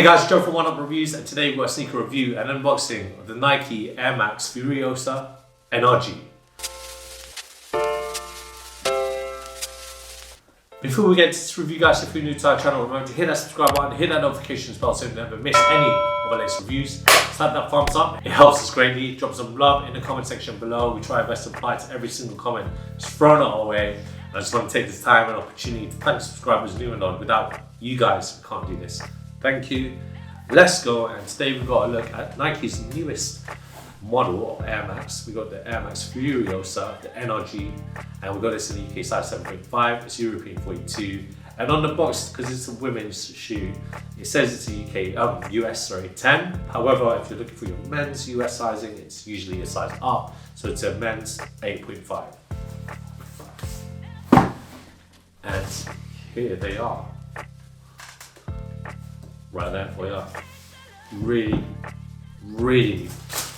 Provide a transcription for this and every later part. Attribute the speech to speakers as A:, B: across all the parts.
A: Hey guys, Joe from Oneupreviewz, and today we've got a sneaker review and unboxing of the Nike Air Max Furyosa NRG. Before we get to this review, guys, if you're new to our channel, remember to hit that subscribe button, hit that notifications bell so you never miss any of our latest reviews. Slap that thumbs up, it helps us greatly. Drop some love in the comment section below. We try our best to reply to every single comment that's thrown our way. I just want to take this time and opportunity to thank subscribers new and on. Without you guys, we can't do this. Thank you. Let's go, and today we've got a look at Nike's newest model of Air Max. We got the Air Max Furyosa, the NRG, and we got this in the UK size 7.5. It's European 42, and on the box, because it's a women's shoe, it says it's a US 10. However, if you're looking for your men's US sizing, it's usually a size up, so it's a men's 8.5. And here they are, right there for you. Really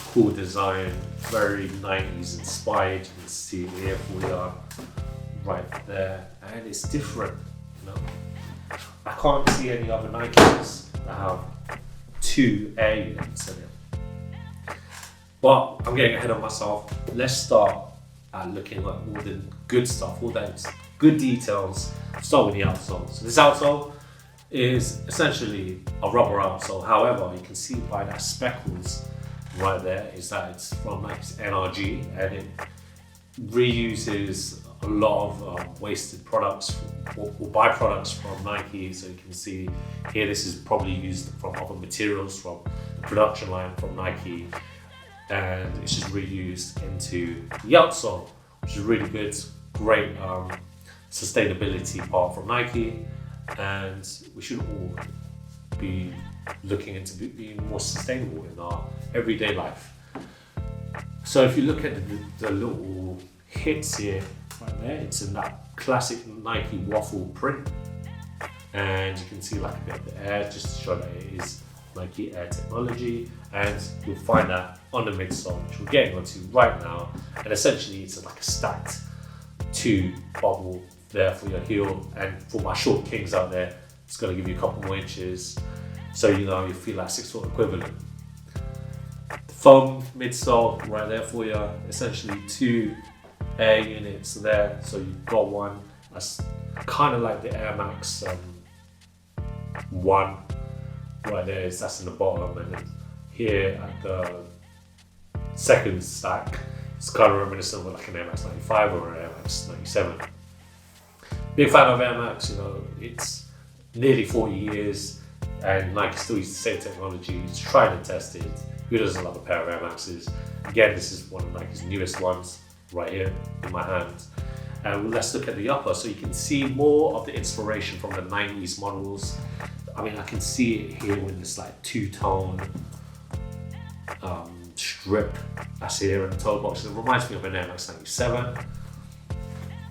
A: cool design, very 90s inspired. You can see it here for you, right there, and it's different. You know, I can't see any other Nikes that have two air units in it. But I'm getting ahead of myself. Let's start at looking at all the good stuff, all those good details. Start with the outsole. So this outsole is essentially a rubber outsole. However, you can see by that speckles right there is that it's from Nike's NRG, and it reuses a lot of wasted products or byproducts from Nike. So you can see here, this is probably used from other materials from the production line from Nike, and it's just reused into the outsole, which is really good. Great sustainability part from Nike, and we should all be looking into being more sustainable in our everyday life. So if you look at the little hits here, right there, it's in that classic Nike waffle print, and you can see like a bit of the air just to show that it is Nike Air technology, and you'll find that on the midsole, which we're getting onto right now, and essentially it's like a stacked two bubble there for your heel, and for my short kings out there, it's going to give you a couple more inches, so you know you feel like 6 foot equivalent. The foam midsole right there for you, essentially two air units there, so you've got one that's kind of like the Air Max 1 right there, that's in the bottom, and then here at the second stack, it's kind of reminiscent of like an Air Max 95 or an Air Max 97. Big fan of Air Max, you know, it's nearly 40 years and Nike still uses the same technology. It's tried and tested. Who doesn't love a pair of Air Maxes? Again, this is one of Nike's newest ones right here in my hands. And let's look at the upper, so you can see more of the inspiration from the 90s models. I mean, I can see it here with this like two-tone strip that's here in the toe box. It reminds me of an Air Max 97.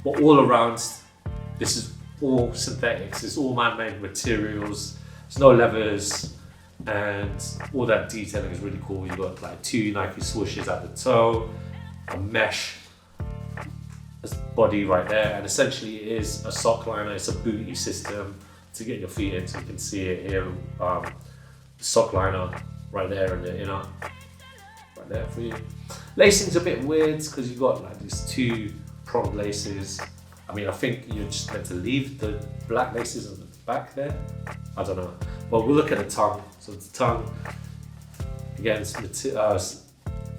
A: But all around, this is all synthetics, it's all man-made materials, there's no levers, and all that detailing is really cool. You've got like two Nike swooshes at the toe, a mesh body right there, and essentially it is a sock liner, it's a booty system to get your feet in, so you can see it here, the sock liner right there in the inner, right there for you. Lacing's a bit weird because you've got like these two prong laces. I mean, I think you're just meant to leave the black laces at the back there. I don't know. Well, we'll look at the tongue. So the tongue, again, it's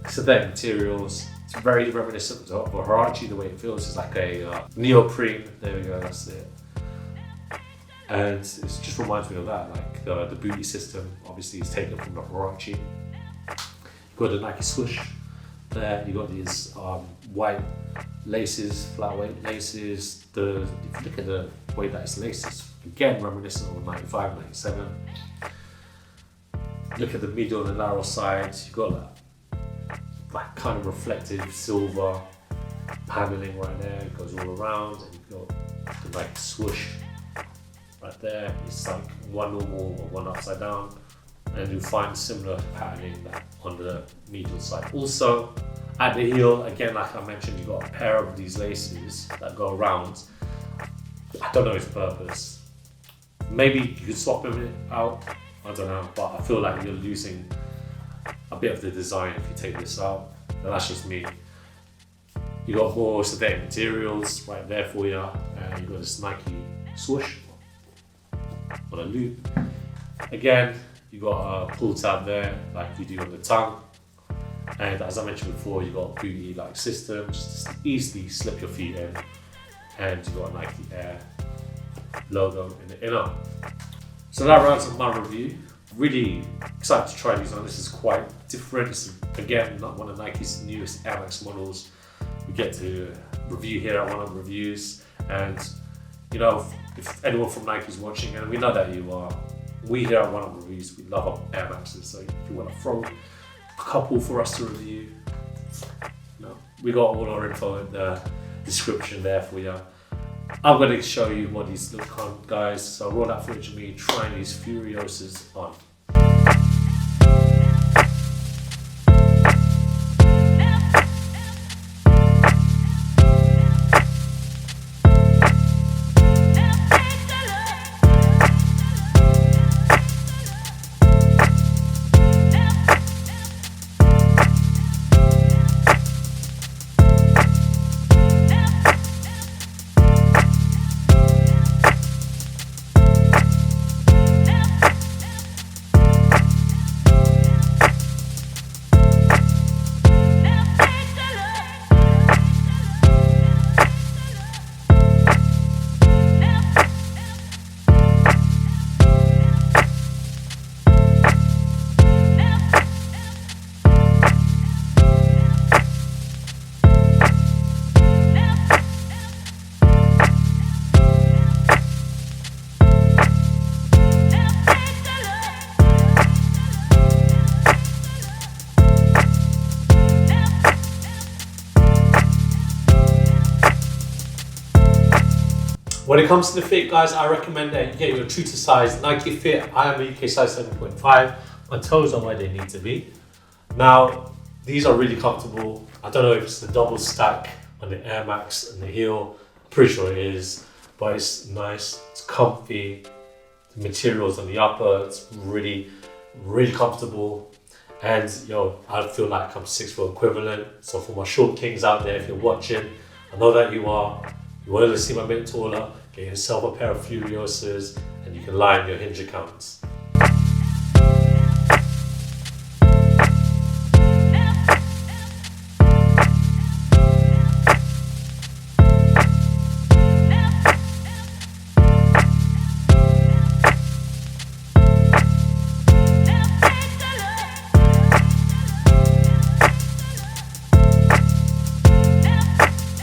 A: synthetic materials. It's very reminiscent of Huarache, the way it feels. It's like a neoprene. There we go, that's it. And it just reminds me of that, like the booty system, obviously is taken from the Huarache. You've got the Nike swoosh there. You've got these white laces, flat weight laces. If you look at the way that it's laced, it's again reminiscent of 95, 97. Look at the medial and lateral sides, you've got that kind of reflective silver paneling right there. It goes all around, and you've got the Nike swoosh right there. It's like one normal or one upside down, and you'll find similar patterning on the medial side. Also, at the heel, again, like I mentioned, you've got a pair of these laces that go around. I don't know its purpose. Maybe you could swap them out I don't know, but I feel like you're losing a bit of the design if you take this out. And that's just me. You got more synthetic materials right there for you, and you got this Nike swoosh on a loop. Again, you got a pull tab there, like you do on the tongue. And as I mentioned before, you got a booty-like system, just to easily slip your feet in. And you got a Nike Air logo in the inner. So that rounds up my review. Really excited to try these on. This is quite different. This is, again, not one of Nike's newest Air Max models we get to review here at Oneupreviewz. And you know, if anyone from Nike is watching, and we know that you are, we here at Oneupreviewz, we love our Air Maxes. So if you want to throw a couple for us to review, you know, we got all our info in the description there for you. I'm going to show you what these look on, guys. So roll that footage of me trying these Furyosas on. When it comes to the fit, guys, I recommend that you get your true to size Nike fit. I am a UK size 7.5. My toes are where they need to be. Now, these are really comfortable. I don't know if it's the double stack on the Air Max and the heel. I'm pretty sure it is, but it's nice, it's comfy. The materials on the upper, it's really, really comfortable. And yo, I feel like I'm 6 foot equivalent. So for my short kings out there, if you're watching, I know that you are. You want to see my bit taller, get yourself a pair of Furyosas and you can line your hinge accounts.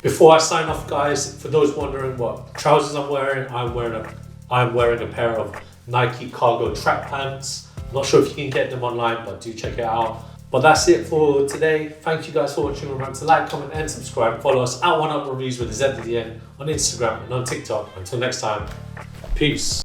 A: Before I sign off, guys, for those wondering what trousers I'm wearing a pair of Nike cargo track pants. I'm not sure if you can get them online, but do check it out. But that's it for today. Thank you guys for watching. Remember to like, comment and subscribe. Follow us at Oneupreviewz with a Z at the end on Instagram and on TikTok. Until next time, peace.